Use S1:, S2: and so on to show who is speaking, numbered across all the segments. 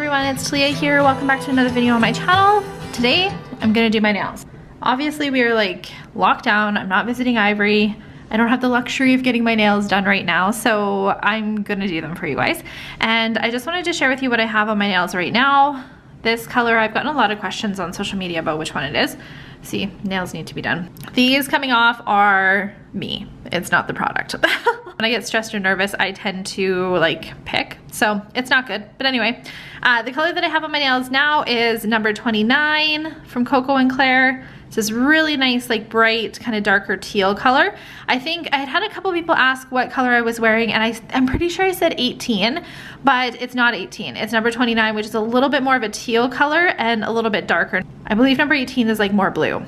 S1: everyone, it's Talia here. Welcome back to another video on my channel. Today, I'm gonna do my nails. Obviously, we are like locked down. I'm not visiting Ivory. I don't have the luxury of getting my nails done right now, so I'm gonna do them for you guys. And I just wanted to share with you what I have on my nails right now. This color, I've gotten a lot of questions on social media about which one it is. See, nails need to be done. These coming off are me. It's not the product. When I get stressed or nervous, I tend to like pick, so it's not good. But anyway, the color that I have on my nails now is number 29 from KoKo and Claire. It's this really nice, like bright, kind of darker teal color. I think I had a couple people ask what color I was wearing, and I'm pretty sure I said 18, but it's not 18. It's number 29, which is a little bit more of a teal color and a little bit darker. I believe number 18 is like more blue.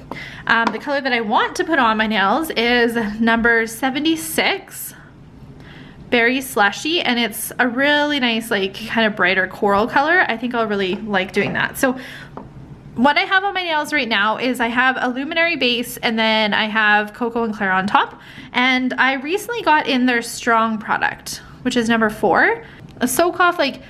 S1: The color that I want to put on my nails is number 76. Berry Slushy, and it's a really nice, like kind of brighter coral color. I think I'll really like doing that. So what I have on my nails right now is I have a luminary base, and then I have KoKo and Claire on top. And I recently got in their strong product, which is number 4, a soak-off like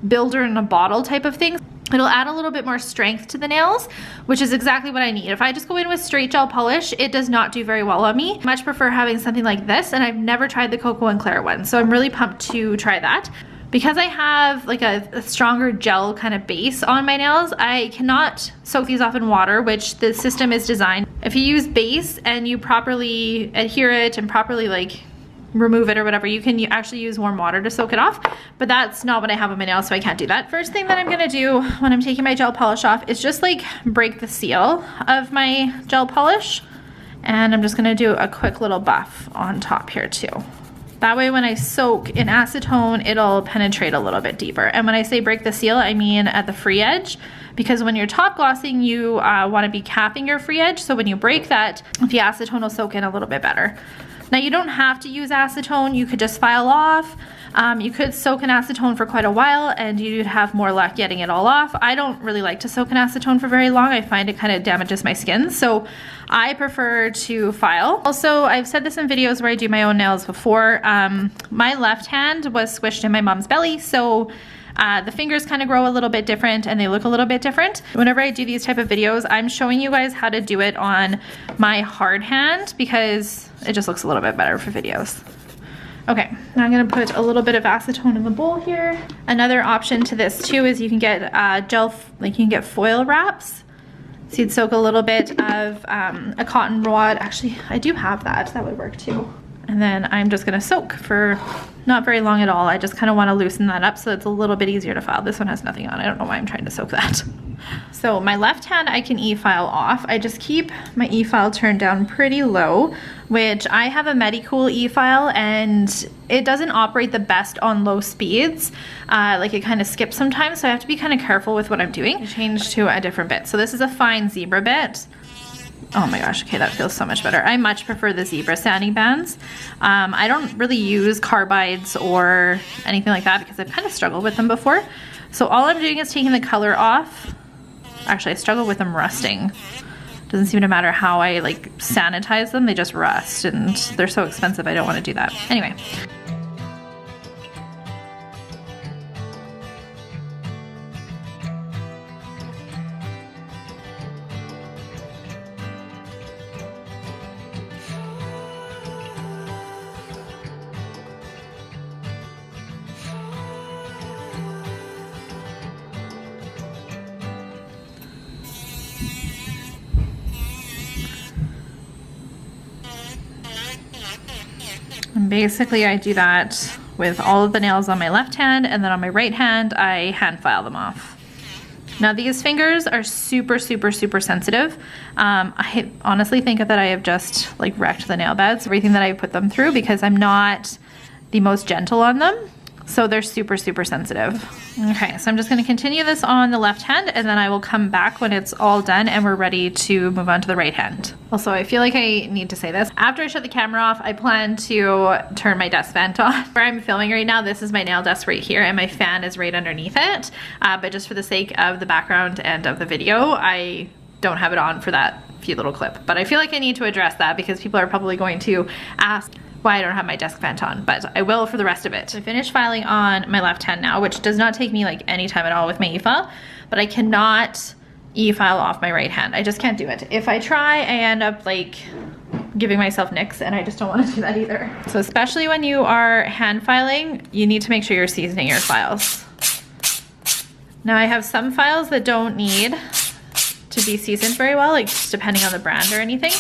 S1: builder in a bottle type of thing. It'll add a little bit more strength to the nails, which is exactly what I need. If I just go in with straight gel polish, it does not do very well on me. I much prefer having something like this, and I've never tried the KoKo and Claire one, so I'm really pumped to try that. Because I have like a stronger gel kind of base on my nails, I cannot soak these off in water, which the system is designed. If you use base and you properly adhere it and properly like remove it or whatever, you can actually use warm water to soak it off, but that's not what I have on my nails, so I can't do that. First thing that I'm gonna do when I'm taking my gel polish off is just like break the seal of my gel polish, and I'm just gonna do a quick little buff on top here too. That way when I soak in acetone, it'll penetrate a little bit deeper. And when I say break the seal, I mean at the free edge, because when you're top glossing, you wanna be capping your free edge, so when you break that, the acetone will soak in a little bit better. Now you don't have to use acetone, you could just file off. You could soak in acetone for quite a while and you'd have more luck getting it all off. I don't really like to soak in acetone for very long. I find it kind of damages my skin, so I prefer to file. Also, I've said this in videos where I do my own nails before. My left hand was squished in my mom's belly, so the fingers kind of grow a little bit different and they look a little bit different. Whenever I do these type of videos, I'm showing you guys how to do it on my hard hand because it just looks a little bit better for videos. Okay, now I'm gonna put a little bit of acetone in the bowl here. Another option to this too is you can get gel, like you can get foil wraps. So you'd soak a little bit of a cotton rod. Actually, I do have that, that would work too. And then I'm just gonna soak for not very long at all. I just kind of wanna loosen that up so it's a little bit easier to file. This one has nothing on. I don't know why I'm trying to soak that. So my left hand I can e-file off. I just keep my e-file turned down pretty low, which I have a Manicure e-file and it doesn't operate the best on low speeds. Like it kind of skips sometimes, so I have to be kind of careful with what I'm doing. Change to a different bit. So this is a fine zebra bit. Oh my gosh, okay, that feels so much better. I much prefer the zebra sanding bands. I don't really use carbides or anything like that because I've kind of struggled with them before. So all I'm doing is taking the color off. Actually, I struggle with them rusting. Doesn't seem to matter how I like sanitize them, they just rust and they're so expensive, I don't want to do that. Anyway. And basically I do that with all of the nails on my left hand, and then on my right hand I hand file them off. Now these fingers are super sensitive. I honestly think that I have just like wrecked the nail beds, everything that I put them through, because I'm not the most gentle on them. So they're super sensitive. Okay, so I'm just gonna continue this on the left hand, and then I will come back when it's all done and we're ready to move on to the right hand. Also, I feel like I need to say this. After I shut the camera off, I plan to turn my desk vent on. Where I'm filming right now, this is my nail desk right here, and my fan is right underneath it. But just for the sake of the background and of the video, I don't have it on for that few little clip. But I feel like I need to address that because people are probably going to ask, why I don't have my desk vent on, but I will for the rest of it. So I finished filing on my left hand now, which does not take me like any time at all with my e-file, but I cannot e-file off my right hand. I just can't do it. If I try, I end up like giving myself nicks, and I just don't want to do that either. So especially when you are hand filing, you need to make sure you're seasoning your files. Now I have some files that don't need to be seasoned very well, like just depending on the brand or anything.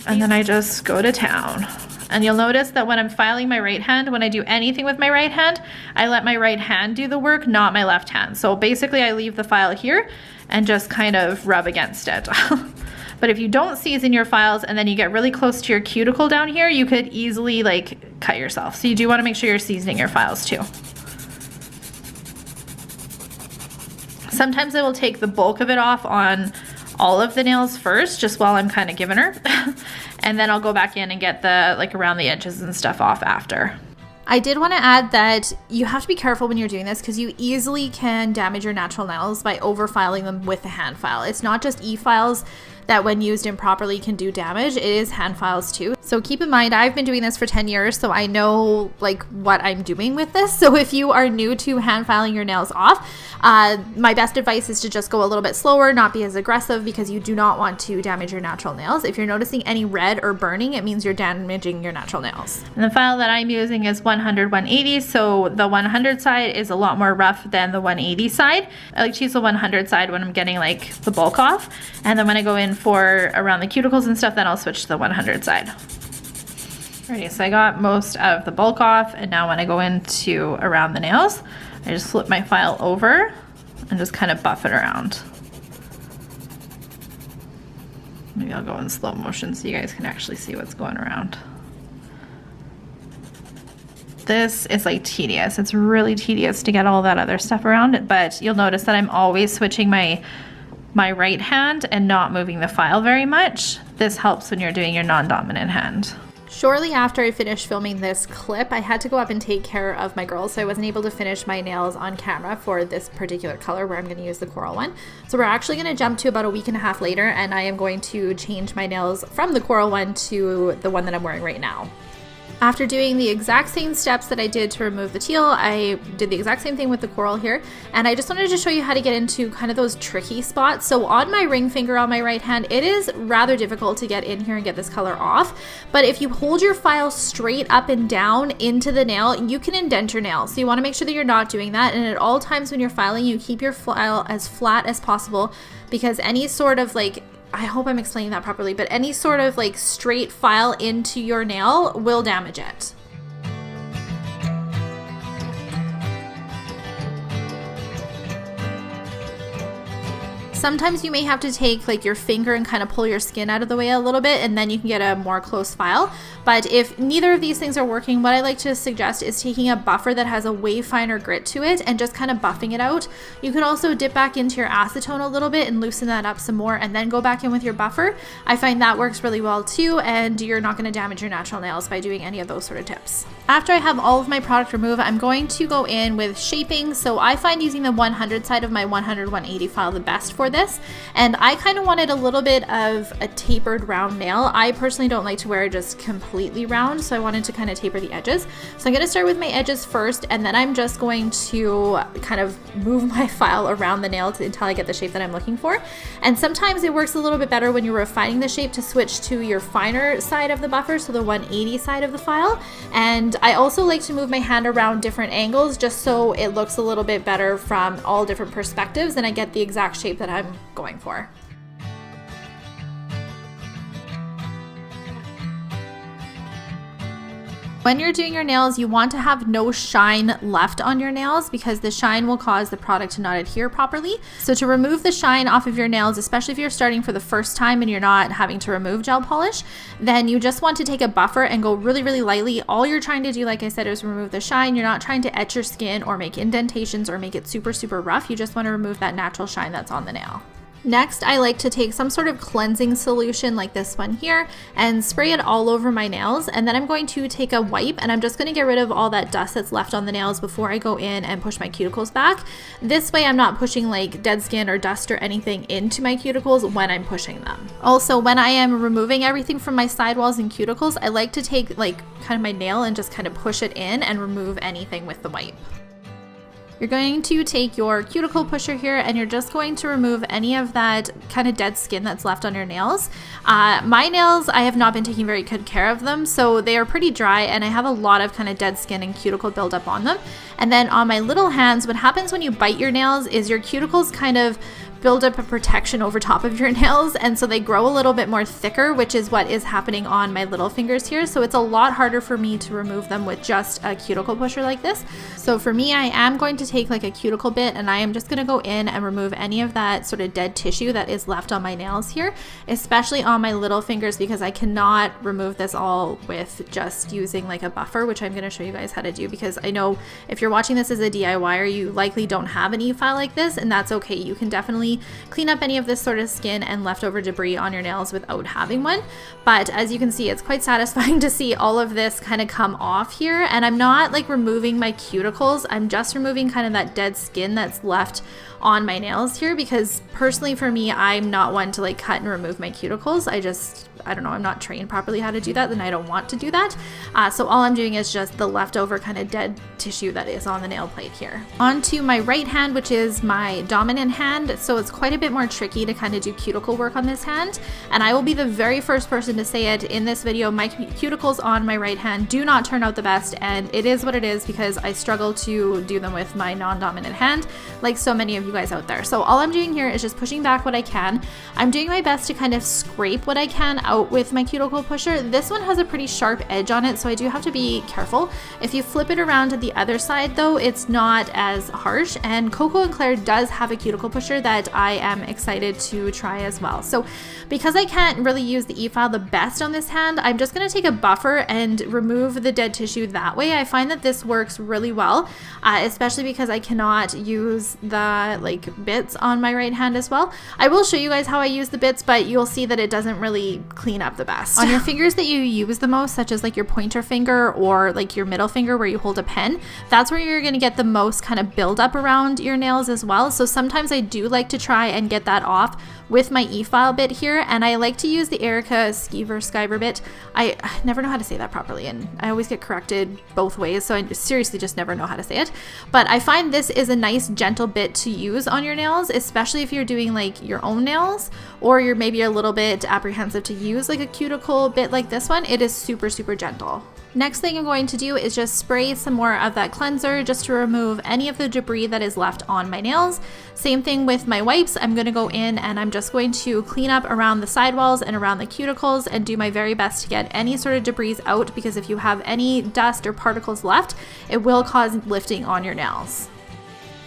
S1: And then I just go to town. And you'll notice that when I'm filing my right hand, when I do anything with my right hand, I let my right hand do the work, not my left hand. So basically I leave the file here and just kind of rub against it. But if you don't season your files and then you get really close to your cuticle down here, you could easily like cut yourself. So you do want to make sure you're seasoning your files too. Sometimes I will take the bulk of it off on all of the nails first, just while I'm kind of giving her. And then I'll go back in and get the like around the edges and stuff off after. I did want to add that you have to be careful when you're doing this because you easily can damage your natural nails by over filing them with the hand file. It's not just e-files that when used improperly can do damage, it is hand files too. So keep in mind, I've been doing this for 10 years, so I know like what I'm doing with this. So if you are new to hand filing your nails off, my best advice is to just go a little bit slower, not be as aggressive, because you do not want to damage your natural nails. If you're noticing any red or burning, it means you're damaging your natural nails. And the file that I'm using is 100/180, so the 100 side is a lot more rough than the 180 side. I like to use the 100 side when I'm getting like the bulk off, and then when I go in for around the cuticles and stuff, then I'll switch to the 100 side. Alrighty, so I got most of the bulk off, and now when I go into around the nails, I just flip my file over and just kind of buff it around. Maybe I'll go in slow motion so you guys can actually see what's going around. This is like tedious. It's really tedious to get all that other stuff around it, but you'll notice that I'm always switching my right hand and not moving the file very much. This helps when you're doing your non-dominant hand. Shortly after I finished filming this clip, I had to go up and take care of my girls, so I wasn't able to finish my nails on camera for this particular color where I'm going to use the coral one. So we're actually going to jump to about a week and a half later, and I am going to change my nails from the coral one to the one that I'm wearing right now. After doing the exact same steps that I did to remove the teal, I did the exact same thing with the coral here, and I just wanted to show you how to get into kind of those tricky spots. So on my ring finger on my right hand, it is rather difficult to get in here and get this color off, but if you hold your file straight up and down into the nail, you can indent your nail. So you want to make sure that you're not doing that, and at all times when you're filing, you keep your file as flat as possible, because any sort of like, I hope I'm explaining that properly, but any sort of like straight file into your nail will damage it. Sometimes you may have to take like your finger and kind of pull your skin out of the way a little bit, and then you can get a more close file. But if neither of these things are working, what I like to suggest is taking a buffer that has a way finer grit to it and just kind of buffing it out. You can also dip back into your acetone a little bit and loosen that up some more, and then go back in with your buffer. I find that works really well too, and you're not going to damage your natural nails by doing any of those sort of tips. After I have all of my product removed, I'm going to go in with shaping. So I find using the 100 side of my 100/180 file the best for this, and I kind of wanted a little bit of a tapered round nail. I personally don't like to wear it just completely round, so I wanted to kind of taper the edges. So I'm going to start with my edges first, and then I'm just going to kind of move my file around the nail until I get the shape that I'm looking for. And sometimes it works a little bit better when you're refining the shape to switch to your finer side of the buffer, so the 180 side of the file. And I also like to move my hand around different angles just so it looks a little bit better from all different perspectives, and I get the exact shape that I'm going for. When you're doing your nails, you want to have no shine left on your nails, because the shine will cause the product to not adhere properly. So to remove the shine off of your nails, especially if you're starting for the first time and you're not having to remove gel polish, then you just want to take a buffer and go really, really lightly. All you're trying to do, like I said, is remove the shine. You're not trying to etch your skin or make indentations or make it super, super rough. You just want to remove that natural shine that's on the nail. Next, I like to take some sort of cleansing solution like this one here and spray it all over my nails. And then I'm going to take a wipe and I'm just going to get rid of all that dust that's left on the nails before I go in and push my cuticles back. This way I'm not pushing like dead skin or dust or anything into my cuticles when I'm pushing them. Also, when I am removing everything from my sidewalls and cuticles, I like to take like kind of my nail and just kind of push it in and remove anything with the wipe. You're going to take your cuticle pusher here and you're just going to remove any of that kind of dead skin that's left on your nails. My nails, I have not been taking very good care of them, so they are pretty dry and I have a lot of kind of dead skin and cuticle buildup on them. And then on my little hands, what happens when you bite your nails is your cuticles kind of build up a protection over top of your nails, and so they grow a little bit more thicker, which is what is happening on my little fingers here. So it's a lot harder for me to remove them with just a cuticle pusher like this. So for me, I am going to take like a cuticle bit and I am just going to go in and remove any of that sort of dead tissue that is left on my nails here, especially on my little fingers, because I cannot remove this all with just using like a buffer, which I'm going to show you guys how to do, because I know if you're watching this as a DIYer, you likely don't have an e-file like this, and that's okay. You can definitely clean up any of this sort of skin and leftover debris on your nails without having one. But as you can see, it's quite satisfying to see all of this kind of come off here. And I'm not like removing my cuticles, I'm just removing kind of that dead skin that's left on my nails here, because personally for me, I'm not one to like cut and remove my cuticles. I don't know, I'm not trained properly how to do that, then I don't want to do that. So all I'm doing is just the leftover kind of dead tissue that is on the nail plate here. Onto my right hand, which is my dominant hand. So it's quite a bit more tricky to kind of do cuticle work on this hand. And I will be the very first person to say it in this video, my cuticles on my right hand do not turn out the best, and it is what it is because I struggle to do them with my non-dominant hand, like so many of you guys out there. So all I'm doing here is just pushing back what I can. I'm doing my best to kind of scrape what I can out with my cuticle pusher. This one has a pretty sharp edge on it, so I do have to be careful. If you flip it around to the other side though, it's not as harsh, and KoKo and Claire does have a cuticle pusher that I am excited to try as well. So because I can't really use the e-file the best on this hand, I'm just going to take a buffer and remove the dead tissue that way. I find that this works really well, especially because I cannot use the like bits on my right hand as well. I will show you guys how I use the bits, but you'll see that it doesn't really clean up the best. On your fingers that you use the most, such as like your pointer finger or like your middle finger where you hold a pen, that's where you're going to get the most kind of buildup around your nails as well. So sometimes I do like to try and get that off with my e-file bit here, and I like to use the Erica Skyver bit. I never know how to say that properly, and I always get corrected both ways, so I seriously just never know how to say it. But I find this is a nice gentle bit to use on your nails, especially if you're doing like your own nails, or you're maybe a little bit apprehensive to use like a cuticle bit like this one. It is super, super gentle. Next thing I'm going to do is just spray some more of that cleanser just to remove any of the debris that is left on my nails. Same thing with my wipes. I'm going to go in and I'm just going to clean up around the sidewalls and around the cuticles and do my very best to get any sort of debris out, because if you have any dust or particles left, it will cause lifting on your nails.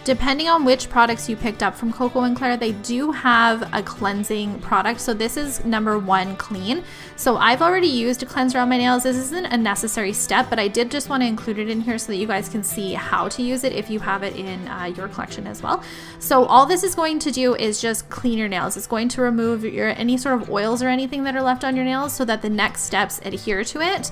S1: Depending on which products you picked up from KoKo and Claire, they do have a cleansing product. So this is number 1, clean. So I've already used a cleanser on my nails. This isn't a necessary step, but I did just want to include it in here so that you guys can see how to use it if you have it in your collection as well. So all this is going to do is just clean your nails. It's going to remove any sort of oils or anything that are left on your nails so that the next steps adhere to it.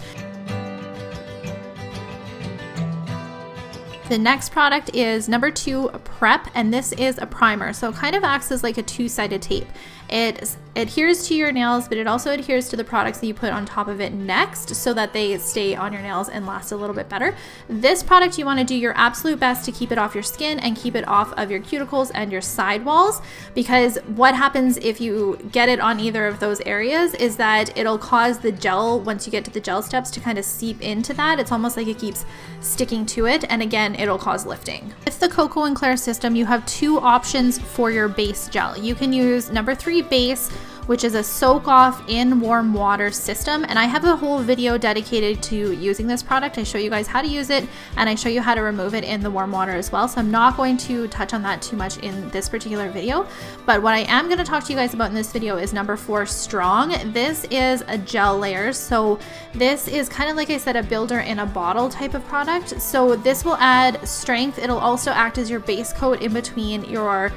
S1: The next product is number 2, Prep, and this is a primer. So it kind of acts as like a two-sided tape. It adheres to your nails, but it also adheres to the products that you put on top of it next so that they stay on your nails and last a little bit better. This product, you want to do your absolute best to keep it off your skin and keep it off of your cuticles and your sidewalls, because what happens if you get it on either of those areas is that it'll cause the gel, once you get to the gel steps, to kind of seep into that. It's almost like it keeps sticking to it, and again, it'll cause lifting. With the KoKo and Claire system, you have 2 options for your base gel. You can use number 3 base, which is a soak off in warm water system. And I have a whole video dedicated to using this product. I show you guys how to use it and I show you how to remove it in the warm water as well. So I'm not going to touch on that too much in this particular video. But what I am going to talk to you guys about in this video is number 4, Strong. This is a gel layer. So this is kind of, like I said, a builder in a bottle type of product. So this will add strength. It'll also act as your base coat in between your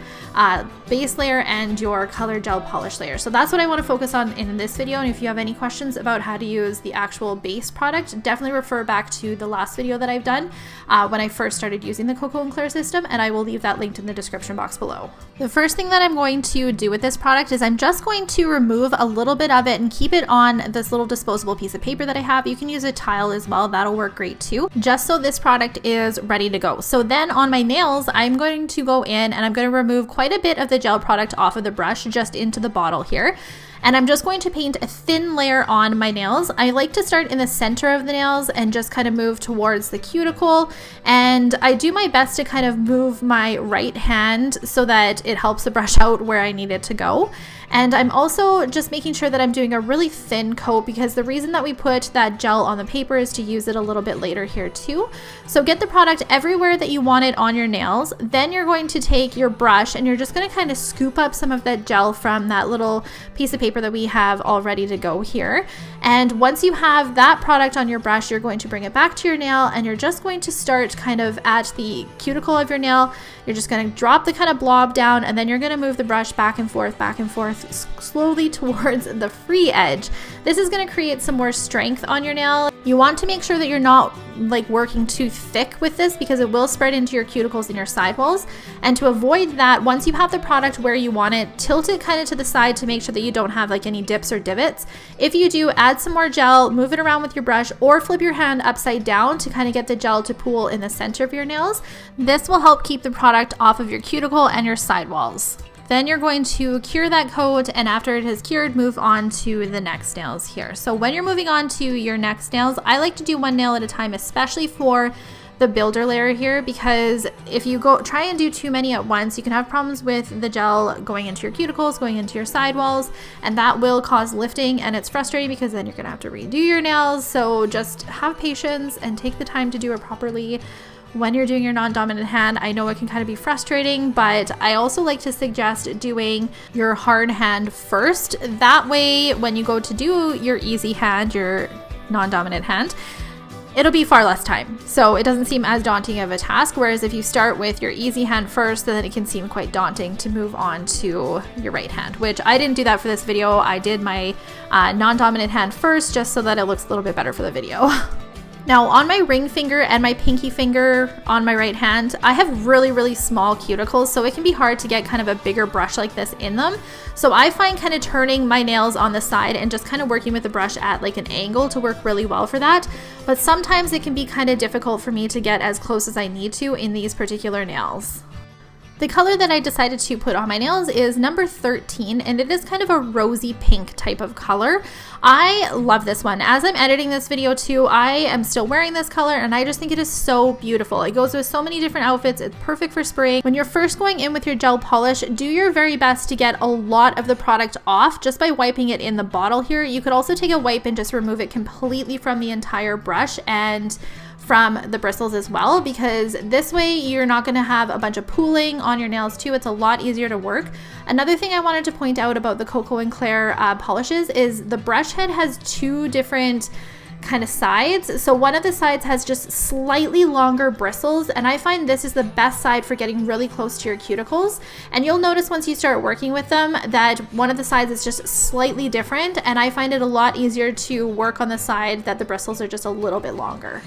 S1: base layer and your color gel polish layer. So that's what I want to focus on in this video. And if you have any questions about how to use the actual base product, definitely refer back to the last video that I've done when I first started using the KoKo and Claire system, and I will leave that linked in the description box below. The first thing that I'm going to do with this product is I'm just going to remove a little bit of it and keep it on this little disposable piece of paper that I have. You can use a tile as well, that'll work great too, just so this product is ready to go. So then on my nails, I'm going to go in and I'm going to remove quite a bit of the gel product off of the brush just into the bottle here. And I'm just going to paint a thin layer on my nails. I like to start in the center of the nails and just kind of move towards the cuticle. And I do my best to kind of move my right hand so that it helps the brush out where I need it to go. And I'm also just making sure that I'm doing a really thin coat, because the reason that we put that gel on the paper is to use it a little bit later here too. So get the product everywhere that you want it on your nails. Then you're going to take your brush and you're just going to kind of scoop up some of that gel from that little piece of paper that we have all ready to go here. And once you have that product on your brush, you're going to bring it back to your nail and you're just going to start kind of at the cuticle of your nail. You're just going to drop the kind of blob down, and then you're going to move the brush back and forth slowly towards the free edge. This is going to create some more strength on your nail. You want to make sure that you're not like working too thick with this, because it will spread into your cuticles and your sidewalls. And to avoid that, once you have the product where you want it, tilt it kind of to the side to make sure that you don't have like any dips or divots. If you do, add some more gel, move it around with your brush, or flip your hand upside down to kind of get the gel to pool in the center of your nails. This will help keep the product off of your cuticle and your sidewalls. Then you're going to cure that coat, and after it has cured, move on to the next nails here. So when you're moving on to your next nails, I like to do one nail at a time, especially for the builder layer here, because if you try and do too many at once, you can have problems with the gel going into your cuticles, going into your sidewalls, and that will cause lifting, and it's frustrating because then you're gonna have to redo your nails. So just have patience and take the time to do it properly. When you're doing your non-dominant hand, I know it can kind of be frustrating, but I also like to suggest doing your hard hand first. That way, when you go to do your easy hand, your non-dominant hand, it'll be far less time. So it doesn't seem as daunting of a task. Whereas if you start with your easy hand first, then it can seem quite daunting to move on to your right hand, which I didn't do that for this video. I did my non-dominant hand first, just so that it looks a little bit better for the video. Now on my ring finger and my pinky finger on my right hand, I have really, really small cuticles, so it can be hard to get kind of a bigger brush like this in them. So I find kind of turning my nails on the side and just kind of working with the brush at like an angle to work really well for that. But sometimes it can be kind of difficult for me to get as close as I need to in these particular nails. The color that I decided to put on my nails is number 13, and it is kind of a rosy pink type of color. I love this one. As I'm editing this video too, I am still wearing this color, and I just think it is so beautiful. It goes with so many different outfits. It's perfect for spraying. When you're first going in with your gel polish, do your very best to get a lot of the product off just by wiping it in the bottle here. You could also take a wipe and just remove it completely from the entire brush and from the bristles as well, because this way you're not going to have a bunch of pooling on your nails too. It's a lot easier to work. Another thing I wanted to point out about the KoKo and Claire polishes is the brush head has two different kind of sides. So one of the sides has just slightly longer bristles, and I find this is the best side for getting really close to your cuticles. And you'll notice once you start working with them that one of the sides is just slightly different, and I find it a lot easier to work on the side that the bristles are just a little bit longer.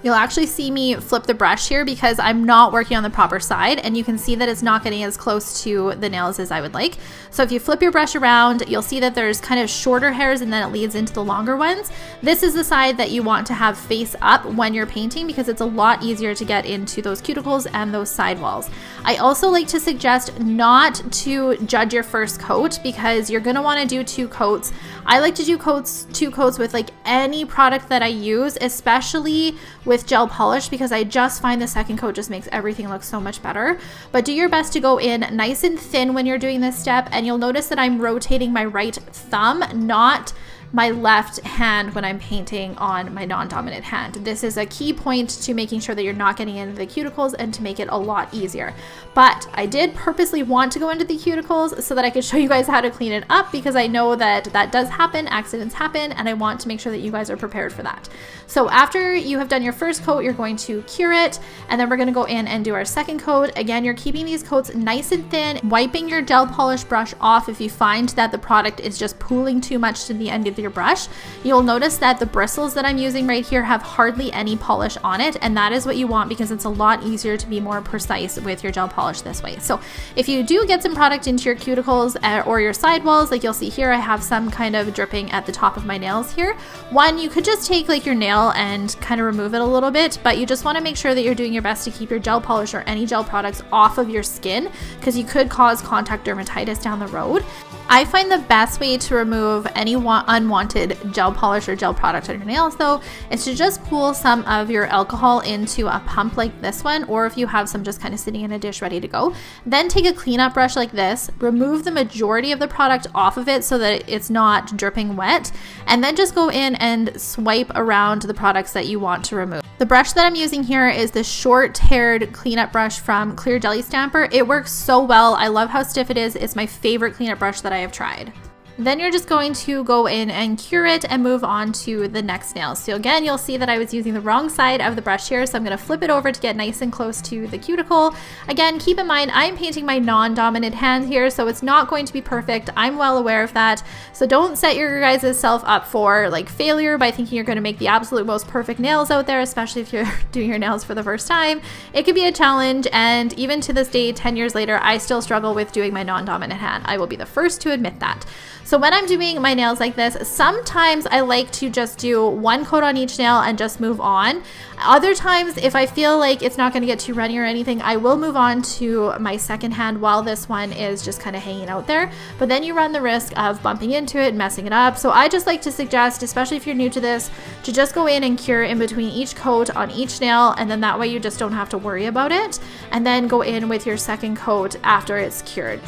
S1: You'll actually see me flip the brush here because I'm not working on the proper side, and you can see that it's not getting as close to the nails as I would like. So if you flip your brush around, you'll see that there's kind of shorter hairs and then it leads into the longer ones. This is the side that you want to have face up when you're painting because it's a lot easier to get into those cuticles and those sidewalls. I also like to suggest not to judge your first coat because you're going to want to do 2 coats. I like to do 2 coats with like any product that I use, especially with gel polish, because I just find the second coat just makes everything look so much better. But do your best to go in nice and thin when you're doing this step, and you'll notice that I'm rotating my right thumb, not my left hand when I'm painting on my non-dominant hand. This is a key point to making sure that you're not getting into the cuticles and to make it a lot easier. But I did purposely want to go into the cuticles so that I could show you guys how to clean it up, because I know that that does happen, accidents happen, and I want to make sure that you guys are prepared for that. So after you have done your first coat, you're going to cure it, and then we're gonna go in and do our second coat. Again, you're keeping these coats nice and thin, wiping your gel polish brush off if you find that the product is just pooling too much to the end of your brush. You'll notice that the bristles that I'm using right here have hardly any polish on it, and that is what you want because it's a lot easier to be more precise with your gel polish this way. So if you do get some product into your cuticles or your sidewalls, like you'll see here, I have some kind of dripping at the top of my nails here. One, you could just take like your nail and kind of remove it a little bit, but you just want to make sure that you're doing your best to keep your gel polish or any gel products off of your skin, because you could cause contact dermatitis down the road. I find the best way to remove any unwanted gel polish or gel product on your nails though is to just pour some of your alcohol into a pump like this one, or if you have some just kind of sitting in a dish ready to go. Then take a cleanup brush like this, remove the majority of the product off of it so that it's not dripping wet, and then just go in and swipe around the products that you want to remove. The brush that I'm using here is the short-haired cleanup brush from Clear Jelly Stamper. It works so well. I love how stiff it is. It's my favorite cleanup brush that I have tried. Then you're just going to go in and cure it and move on to the next nail. So again, you'll see that I was using the wrong side of the brush here, so I'm going to flip it over to get nice and close to the cuticle. Again, keep in mind, I'm painting my non-dominant hand here, so it's not going to be perfect. I'm well aware of that. So don't set your guys' self up for like failure by thinking you're going to make the absolute most perfect nails out there, especially if you're doing your nails for the first time. It could be a challenge, and even to this day, 10 years later, I still struggle with doing my non-dominant hand. I will be the first to admit that. So when I'm doing my nails like this, sometimes I like to just do 1 coat on each nail and just move on. Other times, if I feel like it's not going to get too runny or anything, I will move on to my second hand while this one is just kind of hanging out there. But then you run the risk of bumping into it and messing it up. So I just like to suggest, especially if you're new to this, to just go in and cure in between each coat on each nail, and then that way you just don't have to worry about it. And then go in with your second coat after it's cured.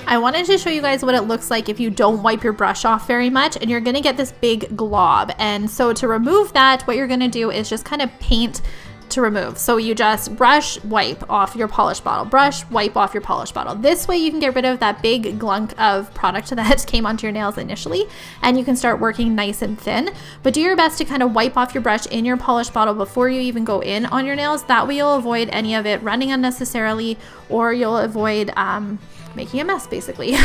S1: I wanted to show you guys what it looks like if you don't wipe your brush off very much, and you're gonna get this big glob. And so to remove that, what you're gonna do is just kind of paint to remove. So you just brush, wipe off your polish bottle, brush, wipe off your polish bottle. This way you can get rid of that big glunk of product that came onto your nails initially, and you can start working nice and thin. But do your best to kind of wipe off your brush in your polish bottle before you even go in on your nails. That way you'll avoid any of it running unnecessarily, or you'll avoid making a mess basically.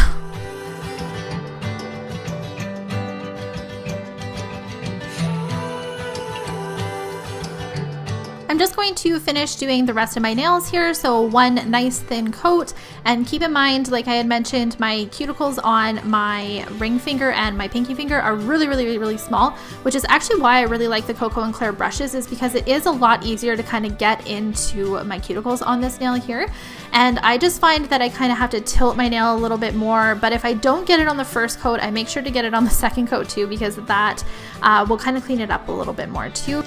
S1: I'm just going to finish doing the rest of my nails here, so 1 nice thin coat. And keep in mind, like I had mentioned, my cuticles on my ring finger and my pinky finger are really small, which is actually why I really like the KoKo and Claire brushes, is because it is a lot easier to kind of get into my cuticles on this nail here. And I just find that I kind of have to tilt my nail a little bit more, but if I don't get it on the first coat, I make sure to get it on the second coat too, because that will kind of clean it up a little bit more too.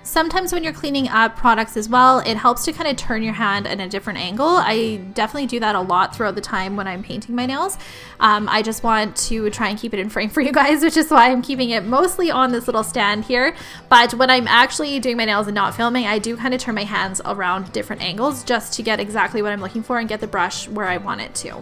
S1: Sometimes when you're cleaning up products as well, it helps to kind of turn your hand in a different angle. I definitely do that a lot throughout the time when I'm painting my nails. I just want to try and keep it in frame for you guys, which is why I'm keeping it mostly on this little stand here. But when I'm actually doing my nails and not filming, I do kind of turn my hands around different angles just to get exactly what I'm looking for and get the brush where I want it to.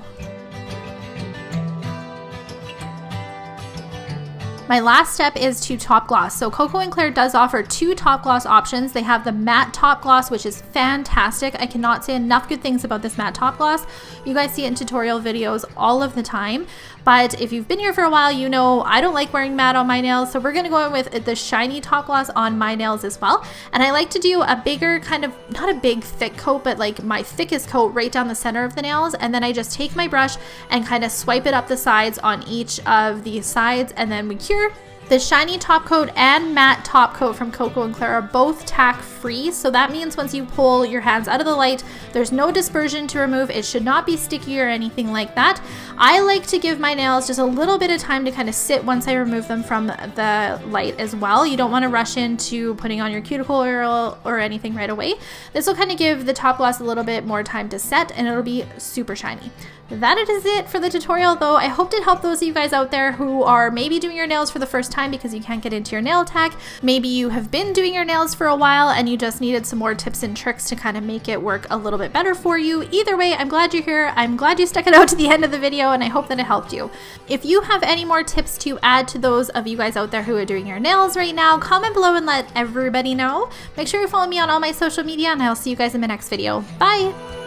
S1: My last step is to top gloss. So KoKo and Claire does offer 2 top gloss options. They have the matte top gloss, which is fantastic. I cannot say enough good things about this matte top gloss. You guys see it in tutorial videos all of the time. But if you've been here for a while, you know I don't like wearing matte on my nails. So we're going to go in with the shiny top gloss on my nails as well. And I like to do a bigger kind of, not a big thick coat, but like my thickest coat right down the center of the nails. And then I just take my brush and kind of swipe it up the sides on each of the sides, and then we cure. The shiny top coat and matte top coat from KoKo and Claire are both tack free, so that means once you pull your hands out of the light, there's no dispersion to remove. It should not be sticky or anything like that. I like to give my nails just a little bit of time to kind of sit once I remove them from the light as well. You don't want to rush into putting on your cuticle oil or anything right away. This will kind of give the top gloss a little bit more time to set, and it'll be super shiny. That is it for the tutorial, though. I hope it helped those of you guys out there who are maybe doing your nails for the first time because you can't get into your nail tech. Maybe you have been doing your nails for a while and you just needed some more tips and tricks to kind of make it work a little bit better for you. Either way, I'm glad you're here. I'm glad you stuck it out to the end of the video, and I hope that it helped you. If you have any more tips to add to those of you guys out there who are doing your nails right now, comment below and let everybody know. Make sure you follow me on all my social media, and I'll see you guys in my next video. Bye!